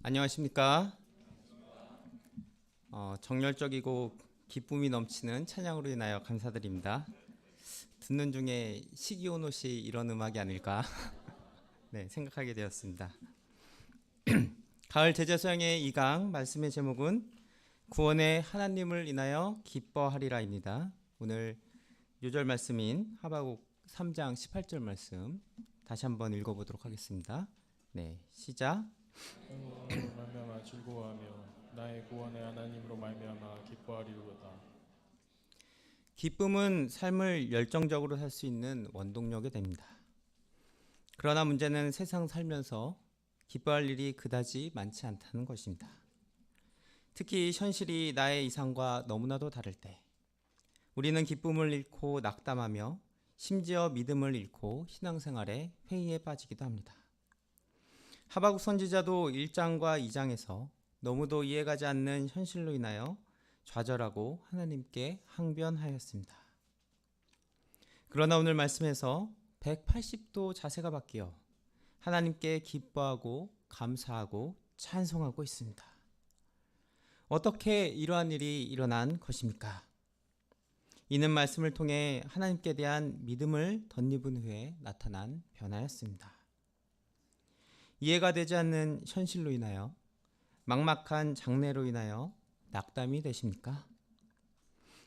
안녕하십니까? 정열적이고 기쁨이 넘치는 찬양으로 인하여 감사드립니다. 듣는 중에 시기오노시 이런 음악이 아닐까 네, 생각하게 되었습니다. 가을 제자서양의 2강 말씀의 제목은 구원의 하나님을 인하여 기뻐하리라입니다. 오늘 요절 말씀인 하박국 3장 18절 말씀 다시 한번 읽어보도록 하겠습니다. 네, 시작. 하나님으로 말미암아 즐거워하며 나의 구원의 하나님으로 말미암아 기뻐하리로다. 기쁨은 삶을 열정적으로 살 수 있는 원동력이 됩니다. 그러나 문제는 세상 살면서 기뻐할 일이 그다지 많지 않다는 것입니다. 특히 현실이 나의 이상과 너무나도 다를 때 우리는 기쁨을 잃고 낙담하며 심지어 믿음을 잃고 신앙생활에 회의에 빠지기도 합니다. 하박국 선지자도 1장과 2장에서 너무도 이해가지 않는 현실로 인하여 좌절하고 하나님께 항변하였습니다. 그러나 오늘 말씀에서 180도 자세가 바뀌어 하나님께 기뻐하고 감사하고 찬송하고 있습니다. 어떻게 이러한 일이 일어난 것입니까? 이는 말씀을 통해 하나님께 대한 믿음을 덧입은 후에 나타난 변화였습니다. 이해가 되지 않는 현실로 인하여 막막한 장래로 인하여 낙담이 되십니까?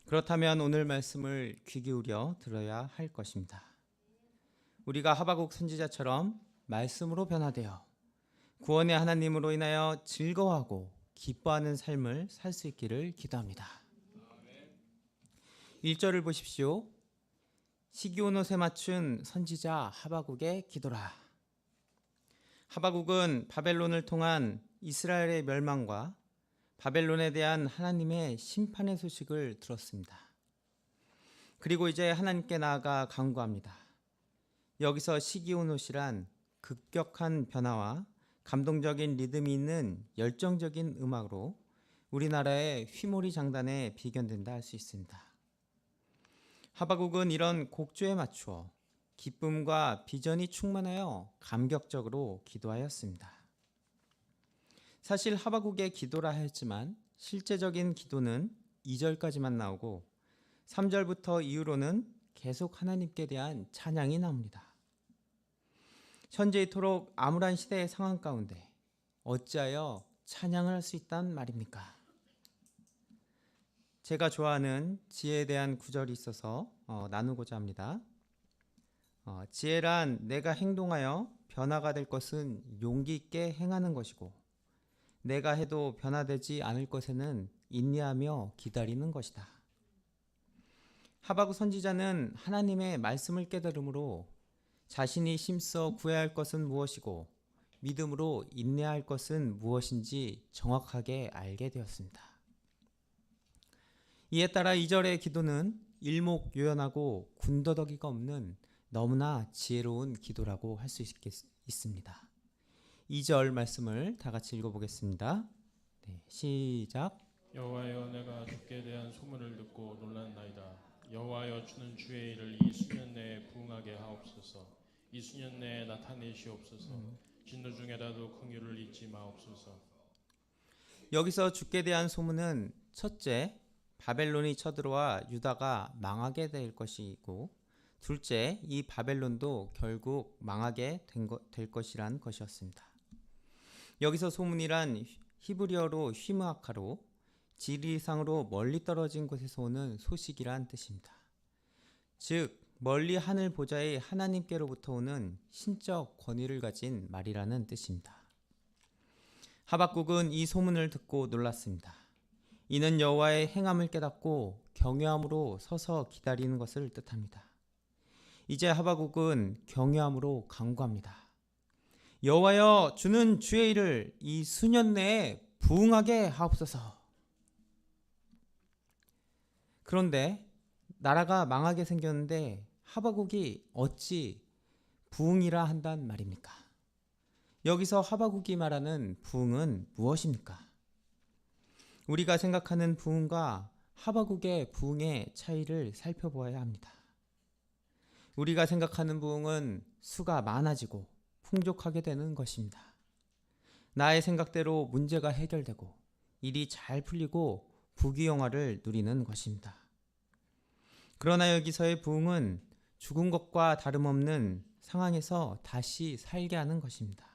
그렇다면 오늘 말씀을 귀 기울여 들어야 할 것입니다. 우리가 하박국 선지자처럼 말씀으로 변화되어 구원의 하나님으로 인하여 즐거워하고 기뻐하는 삶을 살 수 있기를 기도합니다. 1절을 보십시오. 시기온옷에 맞춘 선지자 하박국의 기도라. 하박국은 바벨론을 통한 이스라엘의 멸망과 바벨론에 대한 하나님의 심판의 소식을 들었습니다. 그리고 이제 하나님께 나아가 간구합니다. 여기서 시기온옷이란 급격한 변화와 감동적인 리듬이 있는 열정적인 음악으로 우리나라의 휘모리 장단에 비견된다 할 수 있습니다. 하박국은 이런 곡조에 맞추어 기쁨과 비전이 충만하여 감격적으로 기도하였습니다. 사실 하박국의 기도라 했지만 실제적인 기도는 2절까지만 나오고 3절부터 이후로는 계속 하나님께 대한 찬양이 나옵니다. 현재 이토록 암울한 시대의 상황 가운데 어찌하여 찬양을 할 수 있단 말입니까? 제가 좋아하는 지혜에 대한 구절이 있어서 나누고자 합니다. 지혜란 내가 행동하여 변화가 될 것은 용기 있게 행하는 것이고 내가 해도 변화되지 않을 것에는 인내하며 기다리는 것이다. 하박국 선지자는 하나님의 말씀을 깨달음으로 자신이 힘써 구해야 할 것은 무엇이고 믿음으로 인내할 것은 무엇인지 정확하게 알게 되었습니다. 이에 따라 2절의 기도는 일목요연하고 군더더기가 없는 너무나 지혜로운 기도라고 할 수 있습니다. 2절 말씀을 다 같이 읽어보겠습니다. 네, 시작. 여호와여 내가 주께 대한 소문을 듣고 놀랐나이다. 여호와여 주는 주의 일을 이 수년 내에 부응하게 하옵소서. 이 수년 내에 나타내시옵소서. 진노 중에라도 긍휼을 잊지 마옵소서. 여기서 주께 대한 소문은 첫째, 바벨론이 쳐들어와 유다가 망하게 될 것이고 둘째, 이 바벨론도 결국 망하게 될 것이란 것이었습니다. 여기서 소문이란 히브리어로 휘므아카로 지리상으로 멀리 떨어진 곳에서 오는 소식이란 뜻입니다. 즉 멀리 하늘 보좌의 하나님께로부터 오는 신적 권위를 가진 말이라는 뜻입니다. 하박국은 이 소문을 듣고 놀랐습니다. 이는 여호와의 행함을 깨닫고 경외함으로 서서 기다리는 것을 뜻합니다. 이제 하박국은 경외함으로 간구합니다. 여호와여 주는 주의 일을 이 수년 내에 부응하게 하옵소서. 그런데 나라가 망하게 생겼는데 하박국이 어찌 부응이라 한단 말입니까? 여기서 하박국이 말하는 부응은 무엇입니까? 우리가 생각하는 부응과 하박국의 부응의 차이를 살펴보아야 합니다. 우리가 생각하는 부응은 수가 많아지고 풍족하게 되는 것입니다. 나의 생각대로 문제가 해결되고 일이 잘 풀리고 부귀영화를 누리는 것입니다. 그러나 여기서의 부흥은 죽은 것과 다름없는 상황에서 다시 살게 하는 것입니다.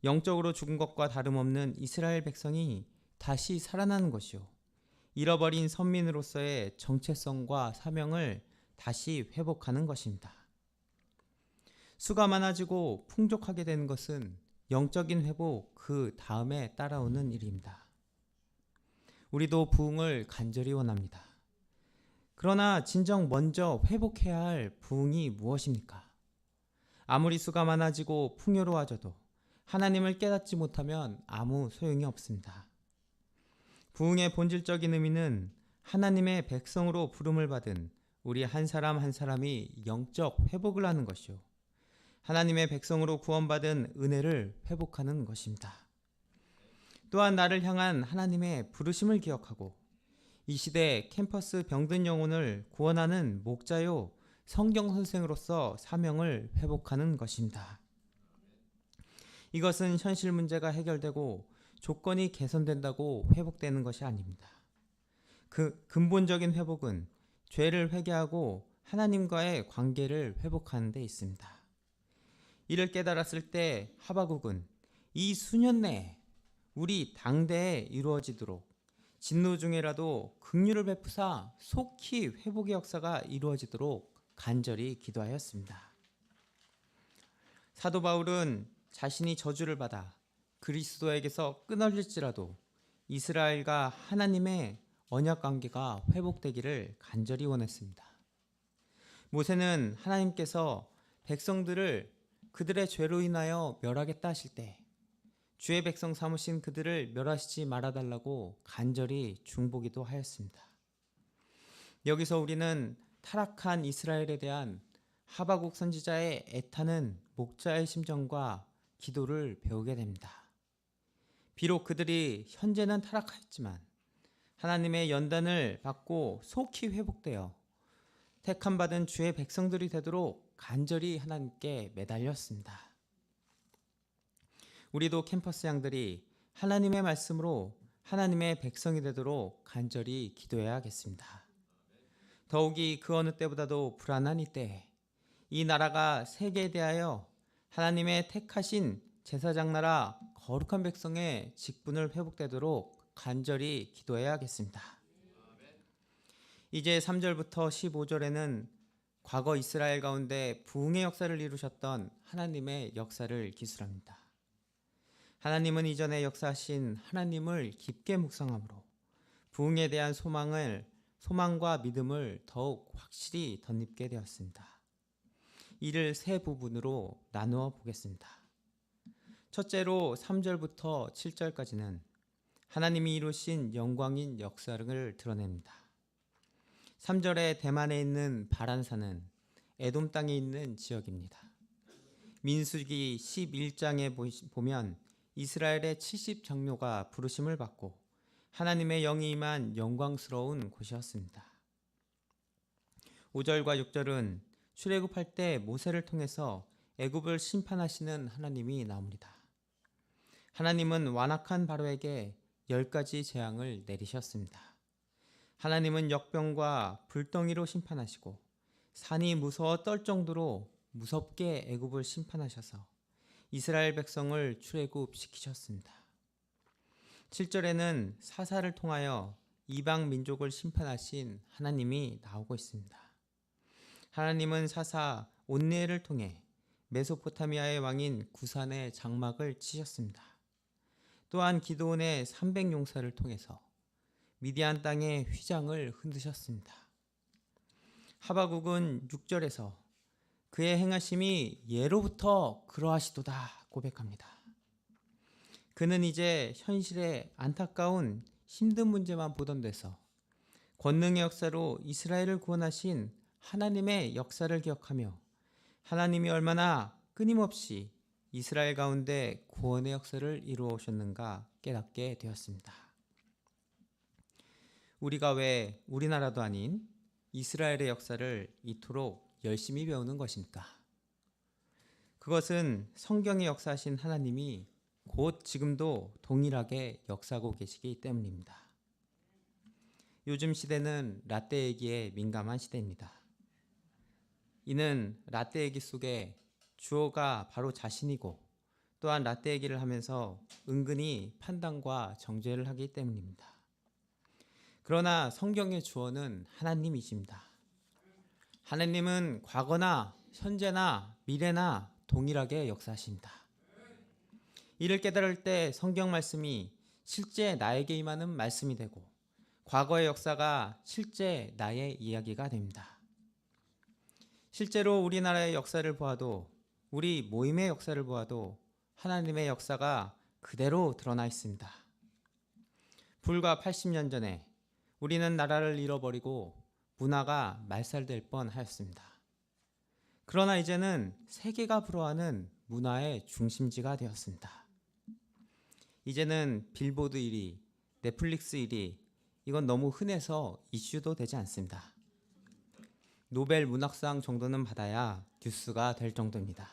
영적으로 죽은 것과 다름없는 이스라엘 백성이 다시 살아나는 것이요, 잃어버린 선민으로서의 정체성과 사명을 다시 회복하는 것입니다. 수가 많아지고 풍족하게 되는 것은 영적인 회복 그 다음에 따라오는 일입니다. 우리도 부흥을 간절히 원합니다. 그러나 진정 먼저 회복해야 할 부흥이 무엇입니까? 아무리 수가 많아지고 풍요로워져도 하나님을 깨닫지 못하면 아무 소용이 없습니다. 부흥의 본질적인 의미는 하나님의 백성으로 부름을 받은 우리 한 사람 한 사람이 영적 회복을 하는 것이요, 하나님의 백성으로 구원받은 은혜를 회복하는 것입니다. 또한 나를 향한 하나님의 부르심을 기억하고 이 시대 캠퍼스 병든 영혼을 구원하는 목자요 성경 선생으로서 사명을 회복하는 것입니다. 이것은 현실 문제가 해결되고 조건이 개선된다고 회복되는 것이 아닙니다. 그 근본적인 회복은 죄를 회개하고 하나님과의 관계를 회복하는 데 있습니다. 이를 깨달았을 때 하바국은 이 수년 내에 우리 당대에 이루어지도록 진노 중에라도 긍휼을 베푸사 속히 회복의 역사가 이루어지도록 간절히 기도하였습니다. 사도 바울은 자신이 저주를 받아 그리스도에게서 끊어질지라도 이스라엘과 하나님의 언약 관계가 회복되기를 간절히 원했습니다. 모세는 하나님께서 백성들을 그들의 죄로 인하여 멸하겠다 하실 때 주의 백성 삼으신 그들을 멸하시지 말아달라고 간절히 중보기도 하였습니다. 여기서 우리는 타락한 이스라엘에 대한 하바국 선지자의 애타는 목자의 심정과 기도를 배우게 됩니다. 비록 그들이 현재는 타락하였지만 하나님의 연단을 받고 속히 회복되어 택함받은 주의 백성들이 되도록 간절히 하나님께 매달렸습니다. 우리도 캠퍼스 양들이 하나님의 말씀으로 하나님의 백성이 되도록 간절히 기도해야겠습니다. 더욱이 그 어느 때보다도 불안한 이때에 이 나라가 세계에 대하여 하나님의 택하신 제사장 나라 거룩한 백성의 직분을 회복되도록 간절히 기도해야겠습니다. 이제 3절부터 15절에는 과거 이스라엘 가운데 부흥의 역사를 이루셨던 하나님의 역사를 기술합니다. 하나님은 이전에 역사하신 하나님을 깊게 묵상함으로 부흥에 대한 소망과 믿음을 더욱 확실히 덧입게 되었습니다. 이를 세 부분으로 나누어 보겠습니다. 첫째로 3절부터 7절까지는 하나님이 이루신 영광인 역사를 드러냅니다. 3절에 대만에 있는 바란산은 에돔 땅에 있는 지역입니다. 민수기 11장에 보면 이스라엘의 70장로가 부르심을 받고 하나님의 영이 임한 영광스러운 곳이었습니다. 5절과 6절은 출애굽할 때 모세를 통해서 애굽을 심판하시는 하나님이 나옵니다. 하나님은 완악한 바로에게 10가지 재앙을 내리셨습니다. 하나님은 역병과 불덩이로 심판하시고 산이 무서워 떨 정도로 무섭게 애굽을 심판하셔서 이스라엘 백성을 출애굽시키셨습니다. 7절에는 사사를 통하여 이방 민족을 심판하신 하나님이 나오고 있습니다. 하나님은 사사 온니엘을 통해 메소포타미아의 왕인 구산의 장막을 치셨습니다. 또한 기드온의 300용사를 통해서 미디안 땅의 휘장을 흔드셨습니다. 하바국은 6절에서 그의 행하심이 예로부터 그러하시도다 고백합니다. 그는 이제 현실의 안타까운 힘든 문제만 보던 데서 권능의 역사로 이스라엘을 구원하신 하나님의 역사를 기억하며 하나님이 얼마나 끊임없이 이스라엘 가운데 구원의 역사를 이루어 오셨는가 깨닫게 되었습니다. 우리가 왜 우리나라도 아닌 이스라엘의 역사를 이토록 열심히 배우는 것입니까? 그것은 성경에 역사하신 하나님이 곧 지금도 동일하게 역사하고 계시기 때문입니다. 요즘 시대는 라떼 얘기에 민감한 시대입니다. 이는 라떼 얘기 속에 주어가 바로 자신이고 또한 라떼 얘기를 하면서 은근히 판단과 정죄를 하기 때문입니다. 그러나 성경의 주어는 하나님이십니다. 하나님은 과거나 현재나 미래나 동일하게 역사하십니다. 이를 깨달을 때 성경 말씀이 실제 나에게 임하는 말씀이 되고 과거의 역사가 실제 나의 이야기가 됩니다. 실제로 우리나라의 역사를 보아도 우리 모임의 역사를 보아도 하나님의 역사가 그대로 드러나 있습니다. 불과 80년 전에 우리는 나라를 잃어버리고 문화가 말살될 뻔하였습니다. 그러나 이제는 세계가 부러워하는 문화의 중심지가 되었습니다. 이제는 빌보드 1위, 넷플릭스 1위, 이건 너무 흔해서 이슈도 되지 않습니다. 노벨 문학상 정도는 받아야 뉴스가 될 정도입니다.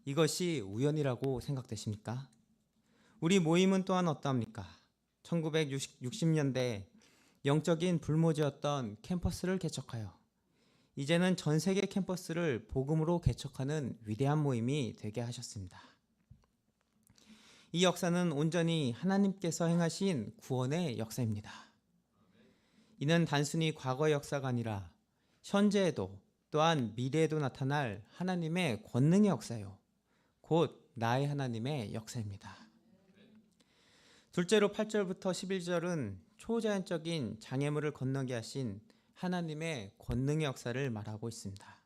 이것이 우연이라고 생각되십니까? 우리 모임은 또한 어떠합니까? 1960년대 영적인 불모지였던 캠퍼스를 개척하여 이제는 전 세계 캠퍼스를 복음으로 개척하는 위대한 모임이 되게 하셨습니다. 이 역사는 온전히 하나님께서 행하신 구원의 역사입니다. 이는 단순히 과거의 역사가 아니라 현재에도 또한 미래에도 나타날 하나님의 권능의 역사요. 곧 나의 하나님의 역사입니다. 둘째로 8절부터 11절은 초자연적인 장애물을 건너게 하신 하나님의 권능의 역사를 말하고 있습니다.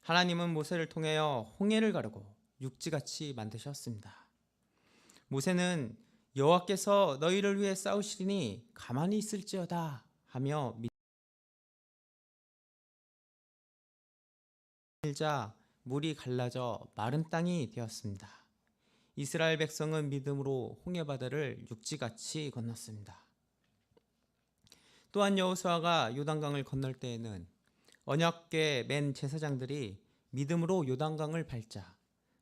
하나님은 모세를 통하여 홍해를 가르고 육지같이 만드셨습니다. 모세는 여호와께서 너희를 위해 싸우시리니 가만히 있을지어다 하며 밀자 물이 갈라져 마른 땅이 되었습니다. 이스라엘 백성은 믿음으로 홍해바다를 육지같이 건넜습니다. 또한 여호수아가 요단강을 건널 때에는 언약궤 맨 제사장들이 믿음으로 요단강을 밟자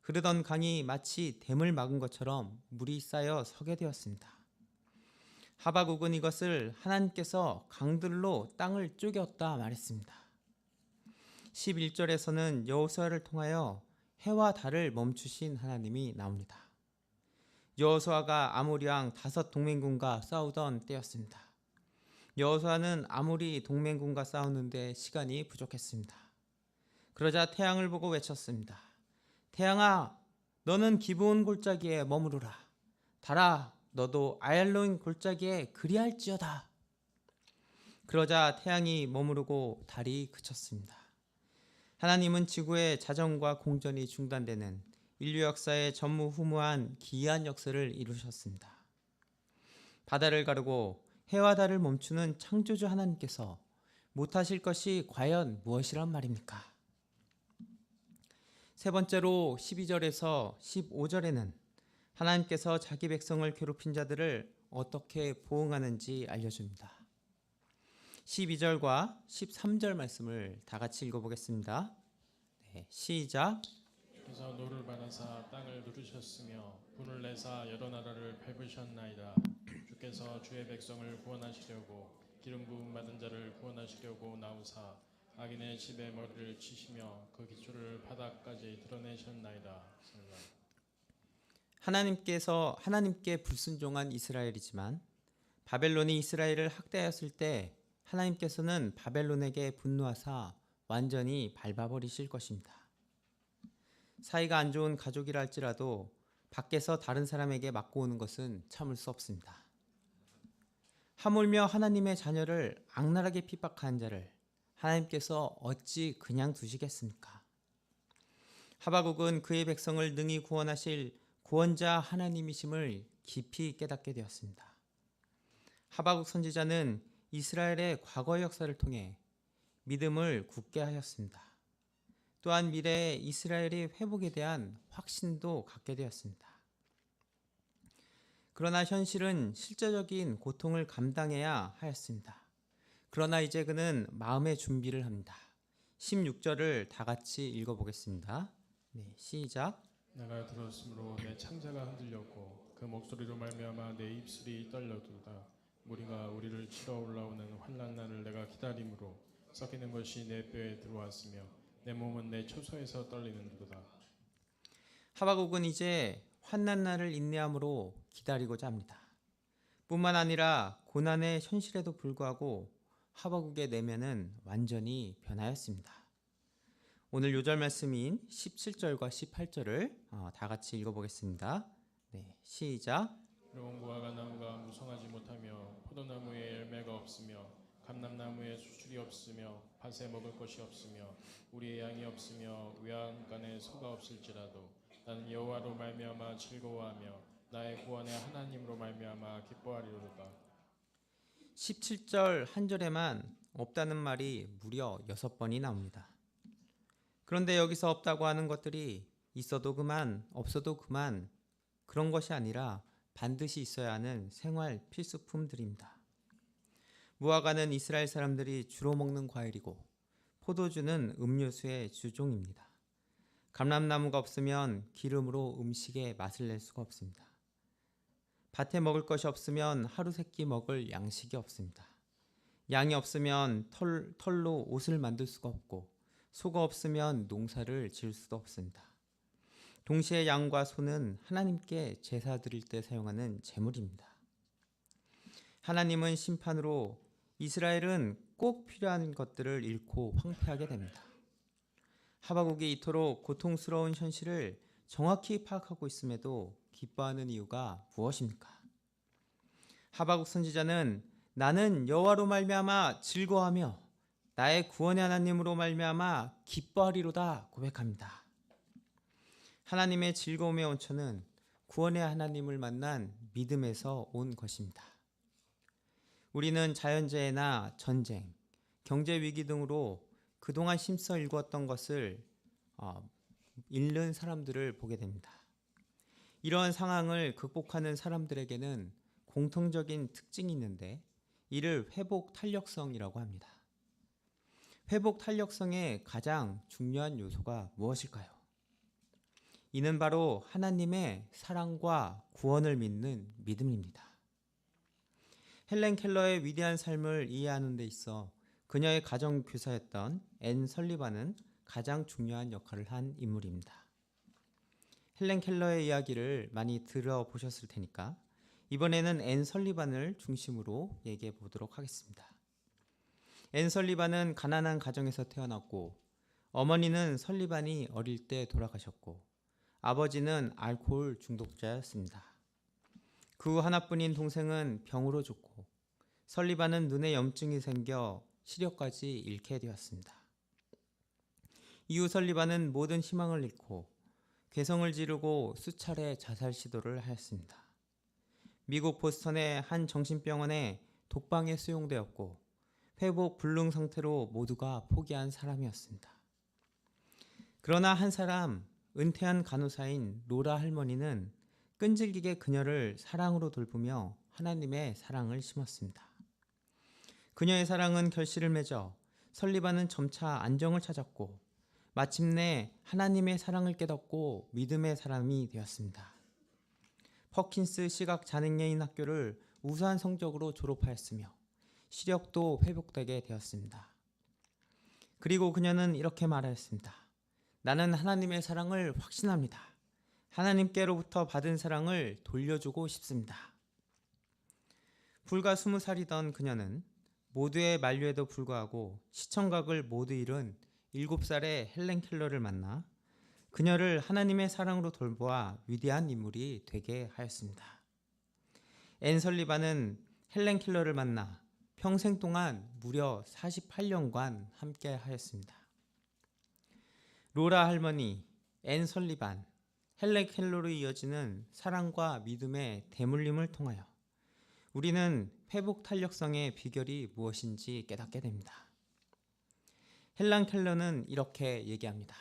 흐르던 강이 마치 댐을 막은 것처럼 물이 쌓여 서게 되었습니다. 하박국은 이것을 하나님께서 강들로 땅을 쪼개었다 말했습니다. 11절에서는 여호수아를 통하여 해와 달을 멈추신 하나님이 나옵니다. 여호수아가 아모리 왕 5 동맹군과 싸우던 때였습니다. 여호수아는 아모리 동맹군과 싸우는데 시간이 부족했습니다. 그러자 태양을 보고 외쳤습니다. 태양아, 너는 기브온 골짜기에 머무르라. 달아, 너도 아얄론 골짜기에 그리할지어다. 그러자 태양이 머무르고 달이 그쳤습니다. 하나님은 지구의 자전과 공전이 중단되는 인류 역사의 전무후무한 기이한 역사를 이루셨습니다. 바다를 가르고 해와 달을 멈추는 창조주 하나님께서 못하실 것이 과연 무엇이란 말입니까? 세 번째로 12절에서 15절에는 하나님께서 자기 백성을 괴롭힌 자들을 어떻게 보응하는지 알려줍니다. 12절과 13절 말씀을 다 같이 읽어보겠습니다. 네, 시작. 주께서 노를 받아사 땅을 누르셨으며 분을 내사 여러 나라를 밟으셨나이다. 주께서 주의 백성을 구원하시려고 기름 부음 받은 자를 구원하시려고 나오사 악인의 집에 머리를 치시며 그 기초를 바닥까지 드러내셨나이다. 하나님께 불순종한 이스라엘이지만 바벨론이 이스라엘을 학대하였을 때 하나님께서는 바벨론에게 분노하사 완전히 밟아버리실 것입니다. 사이가 안 좋은 가족이라 할지라도 밖에서 다른 사람에게 맞고 오는 것은 참을 수 없습니다. 하물며 하나님의 자녀를 악랄하게 핍박한 자를 하나님께서 어찌 그냥 두시겠습니까? 하박국은 그의 백성을 능히 구원하실 구원자 하나님이심을 깊이 깨닫게 되었습니다. 하박국 선지자는 이스라엘의 과거의 역사를 통해 믿음을 굳게 하였습니다. 또한 미래에 이스라엘의 회복에 대한 확신도 갖게 되었습니다. 그러나 현실은 실제적인 고통을 감당해야 하였습니다. 그러나 이제 그는 마음의 준비를 합니다. 16절을 다 같이 읽어보겠습니다. 네, 시작. 내가 들었으므로 내 창자가 흔들렸고 그 목소리로 말미암아 내 입술이 떨려도다. 무리가 우리를 치러 올라오는 환난 날을 내가 기다림으로 썩이는 것이 내 뼈에 들어왔으며 내 몸은 내 초소에서 떨리는도다. 하박국은 이제 환난 날을 인내함으로 기다리고자 합니다. 뿐만 아니라 고난의 현실에도 불구하고 하박국의 내면은 완전히 변하였습니다. 오늘 요절 말씀인 17절과 18절을 다 같이 읽어보겠습니다. 네, 시작. 그리고 가나무가 무성하지 못하며 포도나무에 열매가 없으며 감람나무에 수출이 없으며 밭에 먹을 것이 없으며 우리의 양이 없으며 외양간에 소가 없을지라도 나는 여호와로 말미암아 즐거워하며 나의 구원의 하나님으로 말미암아 기뻐하리로다. 17절 한 절에만 없다는 말이 무려 6번이 나옵니다. 그런데 여기서 없다고 하는 것들이 있어도 그만, 없어도 그만 그런 것이 아니라 반드시 있어야 하는 생활 필수품들입니다. 무화과는 이스라엘 사람들이 주로 먹는 과일이고 포도주는 음료수의 주종입니다. 감람나무가 없으면 기름으로 음식에 맛을 낼 수가 없습니다. 밭에 먹을 것이 없으면 하루 세끼 먹을 양식이 없습니다. 양이 없으면 털로 옷을 만들 수가 없고 소가 없으면 농사를 지을 수도 없습니다. 동시에 양과 소는 하나님께 제사 드릴 때 사용하는 제물입니다. 하나님은 심판으로 이스라엘은 꼭 필요한 것들을 잃고 황폐하게 됩니다. 하박국이 이토록 고통스러운 현실을 정확히 파악하고 있음에도 기뻐하는 이유가 무엇입니까? 하박국 선지자는 나는 여호와로 말미암아 즐거워하며 나의 구원의 하나님으로 말미암아 기뻐하리로다 고백합니다. 하나님의 즐거움의 원천은 구원의 하나님을 만난 믿음에서 온 것입니다. 우리는 자연재해나 전쟁, 경제 위기 등으로 그동안 힘써 일구었던 것을 잃는 사람들을 보게 됩니다. 이러한 상황을 극복하는 사람들에게는 공통적인 특징이 있는데 이를 회복 탄력성이라고 합니다. 회복 탄력성의 가장 중요한 요소가 무엇일까요? 이는 바로 하나님의 사랑과 구원을 믿는 믿음입니다. 헬렌 켈러의 위대한 삶을 이해하는 데 있어 그녀의 가정 교사였던 앤 설리반은 가장 중요한 역할을 한 인물입니다. 헬렌 켈러의 이야기를 많이 들어보셨을 테니까 이번에는 앤 설리반을 중심으로 얘기해 보도록 하겠습니다. 앤 설리반은 가난한 가정에서 태어났고 어머니는 설리반이 어릴 때 돌아가셨고 아버지는 알코올 중독자였습니다. 그 후 하나뿐인 동생은 병으로 죽고 설리반은 눈에 염증이 생겨 시력까지 잃게 되었습니다. 이후 설리반은 모든 희망을 잃고 괴성을 지르고 수차례 자살 시도를 하였습니다. 미국 보스턴의 한 정신병원에 독방에 수용되었고 회복 불능 상태로 모두가 포기한 사람이었습니다. 그러나 한 사람, 은퇴한 간호사인 로라 할머니는 끈질기게 그녀를 사랑으로 돌보며 하나님의 사랑을 심었습니다. 그녀의 사랑은 결실을 맺어 설리반은 점차 안정을 찾았고 마침내 하나님의 사랑을 깨닫고 믿음의 사람이 되었습니다. 퍼킨스 시각 장애인 학교를 우수한 성적으로 졸업하였으며 시력도 회복되게 되었습니다. 그리고 그녀는 이렇게 말하였습니다. 나는 하나님의 사랑을 확신합니다. 하나님께로부터 받은 사랑을 돌려주고 싶습니다. 불과 20살이던 그녀는 모두의 만류에도 불구하고 시청각을 모두 잃은 7살의 헬렌 켈러를 만나 그녀를 하나님의 사랑으로 돌보아 위대한 인물이 되게 하였습니다. 앤 설리반은 헬렌 켈러를 만나 평생 동안 무려 48년간 함께 하였습니다. 로라 할머니, 앤 설리반, 헬렌 켈러로 이어지는 사랑과 믿음의 대물림을 통하여 우리는 회복 탄력성의 비결이 무엇인지 깨닫게 됩니다. 헬렌 켈러는 이렇게 얘기합니다.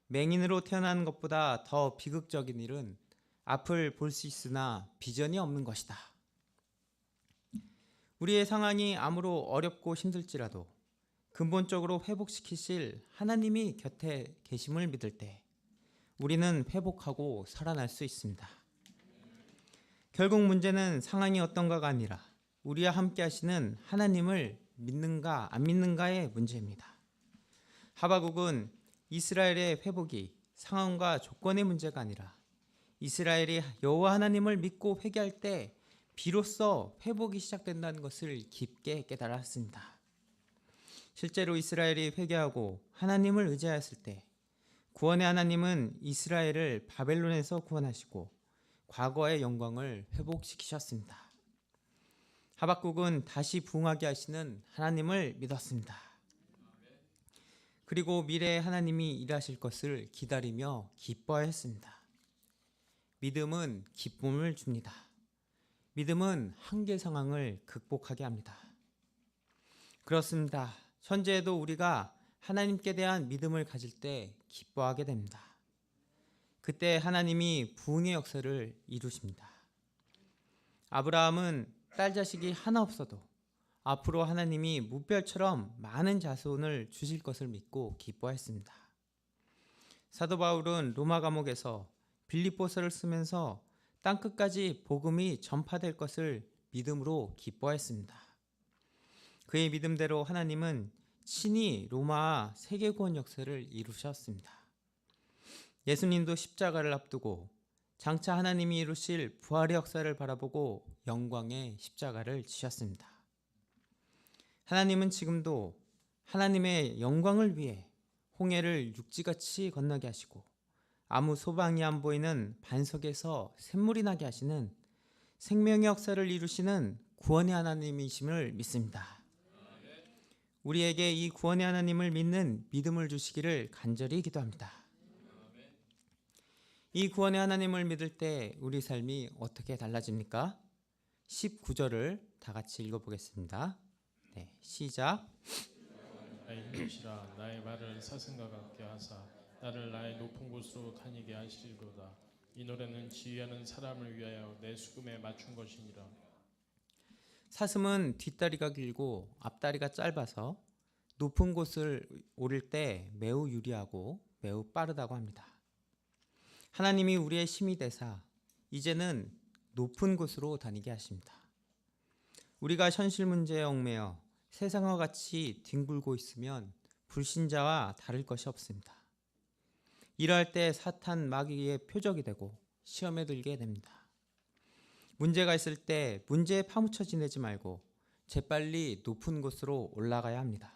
맹인으로 태어나는 것보다 더 비극적인 일은 앞을 볼 수 있으나 비전이 없는 것이다. 우리의 상황이 아무로 어렵고 힘들지라도 근본적으로 회복시키실 하나님이 곁에 계심을 믿을 때 우리는 회복하고 살아날 수 있습니다. 결국 문제는 상황이 어떤가가 아니라 우리와 함께 하시는 하나님을 믿는가 안 믿는가의 문제입니다. 하박국은 이스라엘의 회복이 상황과 조건의 문제가 아니라 이스라엘이 여호와 하나님을 믿고 회개할 때 비로소 회복이 시작된다는 것을 깊게 깨달았습니다. 실제로 이스라엘이 회개하고 하나님을 의지하였을 때 구원의 하나님은 이스라엘을 바벨론에서 구원하시고 과거의 영광을 회복시키셨습니다. 하박국은 다시 부흥하게 하시는 하나님을 믿었습니다. 그리고 미래에 하나님이 일하실 것을 기다리며 기뻐했습니다. 믿음은 기쁨을 줍니다. 믿음은 한계 상황을 극복하게 합니다. 그렇습니다. 현재에도 우리가 하나님께 대한 믿음을 가질 때 기뻐하게 됩니다. 그때 하나님이 부흥의 역사를 이루십니다. 아브라함은 딸 자식이 하나 없어도 앞으로 하나님이 무별처럼 많은 자손을 주실 것을 믿고 기뻐했습니다. 사도 바울은 로마 감옥에서 빌립보서를 쓰면서 땅끝까지 복음이 전파될 것을 믿음으로 기뻐했습니다. 그의 믿음대로 하나님은 친히 로마와 세계구원 역사를 이루셨습니다. 예수님도 십자가를 앞두고 장차 하나님이 이루실 부활의 역사를 바라보고 영광의 십자가를 지셨습니다. 하나님은 지금도 하나님의 영광을 위해 홍해를 육지같이 건너게 하시고 아무 소망이 안 보이는 반석에서 샘물이 나게 하시는 생명의 역사를 이루시는 구원의 하나님이심을 믿습니다. 우리에게 이 구원의 하나님을 믿는 믿음을 주시기를 간절히 기도합니다. 이 구원의 하나님을 믿을 때 우리 삶이 어떻게 달라집니까? 19절을 다 같이 읽어보겠습니다. 네, 시작. 나의 힘이시라 나의 말을 사슴과 같게 하사 나를 나의 높은 곳으로 다니게 하시리로다. 이 노래는 지휘하는 사람을 위하여 내 수금에 맞춘 것이니라. 사슴은 뒷다리가 길고 앞다리가 짧아서 높은 곳을 오를 때 매우 유리하고 매우 빠르다고 합니다. 하나님이 우리의 힘이 되사 이제는 높은 곳으로 다니게 하십니다. 우리가 현실 문제에 얽매여 세상과 같이 뒹굴고 있으면 불신자와 다를 것이 없습니다. 이러할 때 사탄 마귀의 표적이 되고 시험에 들게 됩니다. 문제가 있을 때 문제에 파묻혀 지내지 말고 재빨리 높은 곳으로 올라가야 합니다.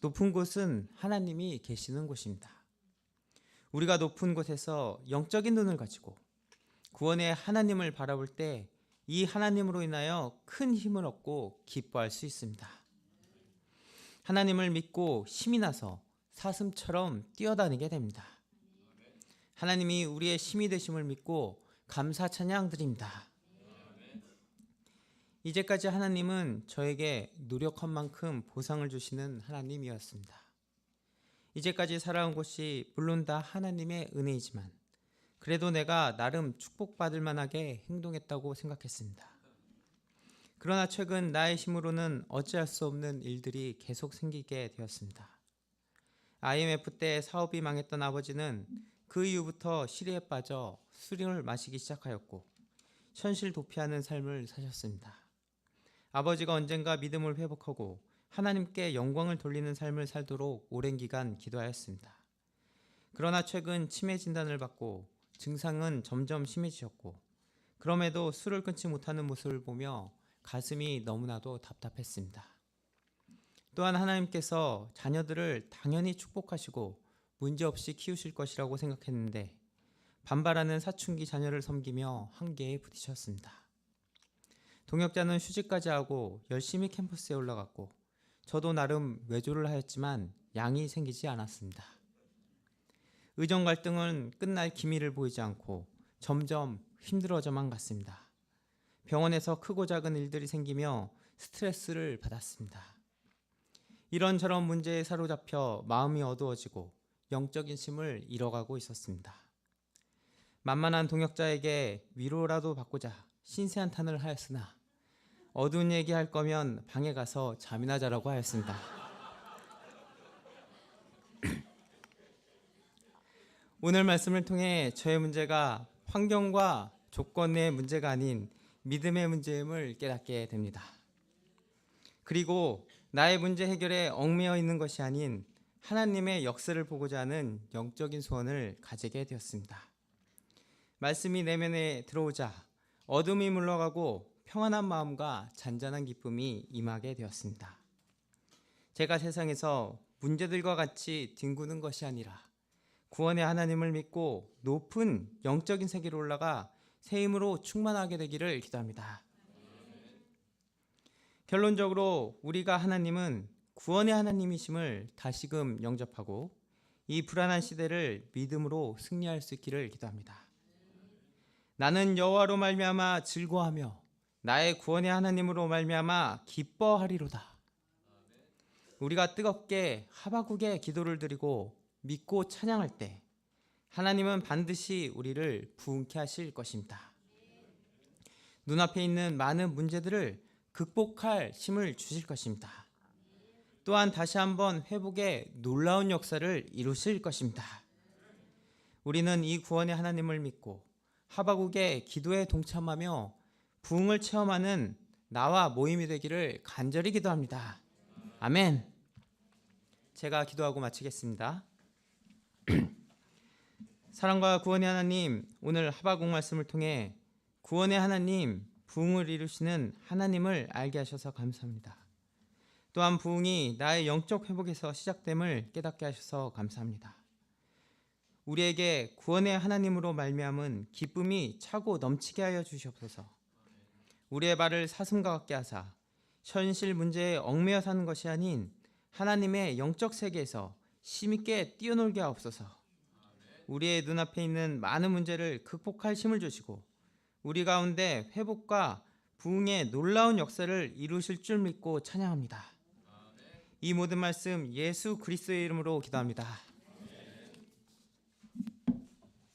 높은 곳은 하나님이 계시는 곳입니다. 우리가 높은 곳에서 영적인 눈을 가지고 구원의 하나님을 바라볼 때 이 하나님으로 인하여 큰 힘을 얻고 기뻐할 수 있습니다. 하나님을 믿고 힘이 나서 사슴처럼 뛰어다니게 됩니다. 하나님이 우리의 힘이 되심을 믿고 감사 찬양 드립니다. 이제까지 하나님은 저에게 노력한 만큼 보상을 주시는 하나님이었습니다. 이제까지 살아온 것이 물론 다 하나님의 은혜이지만 그래도 내가 나름 축복받을 만하게 행동했다고 생각했습니다. 그러나 최근 나의 힘으로는 어찌할 수 없는 일들이 계속 생기게 되었습니다. IMF 때 사업이 망했던 아버지는 그 이후부터 시리에 빠져 술을 마시기 시작하였고 현실 도피하는 삶을 사셨습니다. 아버지가 언젠가 믿음을 회복하고 하나님께 영광을 돌리는 삶을 살도록 오랜 기간 기도하였습니다. 그러나 최근 치매 진단을 받고 증상은 점점 심해지셨고 그럼에도 술을 끊지 못하는 모습을 보며 가슴이 너무나도 답답했습니다. 또한 하나님께서 자녀들을 당연히 축복하시고 문제없이 키우실 것이라고 생각했는데 반발하는 사춘기 자녀를 섬기며 한계에 부딪혔습니다. 동역자는 휴직까지 하고 열심히 캠퍼스에 올라갔고 저도 나름 외조를 하였지만 양이 생기지 않았습니다. 의정 갈등은 끝날 기미를 보이지 않고 점점 힘들어져만 갔습니다. 병원에서 크고 작은 일들이 생기며 스트레스를 받았습니다. 이런저런 문제에 사로잡혀 마음이 어두워지고 영적인 힘을 잃어가고 있었습니다. 만만한 동역자에게 위로라도 받고자 신세한탄을 하였으나 어두운 얘기할 거면 방에 가서 잠이나 자라고 하였습니다. 오늘 말씀을 통해 저의 문제가 환경과 조건의 문제가 아닌 믿음의 문제임을 깨닫게 됩니다. 그리고 나의 문제 해결에 얽매여 있는 것이 아닌 하나님의 역사를 보고자 하는 영적인 소원을 가지게 되었습니다. 말씀이 내면에 들어오자 어둠이 물러가고 평안한 마음과 잔잔한 기쁨이 임하게 되었습니다. 제가 세상에서 문제들과 같이 뒹구는 것이 아니라 구원의 하나님을 믿고 높은 영적인 세계로 올라가 새 힘으로 충만하게 되기를 기도합니다. 결론적으로 우리가 하나님은 구원의 하나님이심을 다시금 영접하고 이 불안한 시대를 믿음으로 승리할 수 있기를 기도합니다. 나는 여호와로 말미암아 즐거워하며 나의 구원의 하나님으로 말미암아 기뻐하리로다. 우리가 뜨겁게 하바국의 기도를 드리고 믿고 찬양할 때 하나님은 반드시 우리를 부흥케 하실 것입니다. 눈앞에 있는 많은 문제들을 극복할 힘을 주실 것입니다. 또한 다시 한번 회복의 놀라운 역사를 이루실 것입니다. 우리는 이 구원의 하나님을 믿고 하바국의 기도에 동참하며 부흥을 체험하는 나와 모임이 되기를 간절히 기도합니다. 아멘. 제가 기도하고 마치겠습니다. 사랑과 구원의 하나님, 오늘 하바국 말씀을 통해 구원의 하나님, 부흥을 이루시는 하나님을 알게 하셔서 감사합니다. 또한 부흥이 나의 영적 회복에서 시작됨을 깨닫게 하셔서 감사합니다. 우리에게 구원의 하나님으로 말미암은 기쁨이 차고 넘치게 하여 주시옵소서. 우리의 발을 사슴과 같게 하사 현실 문제에 얽매여 사는 것이 아닌 하나님의 영적 세계에서 힘있게 뛰어놀게 하옵소서. 우리의 눈앞에 있는 많은 문제를 극복할 힘을 주시고 우리 가운데 회복과 부흥의 놀라운 역사를 이루실 줄 믿고 찬양합니다. 이 모든 말씀 예수 그리스도의 이름으로 기도합니다.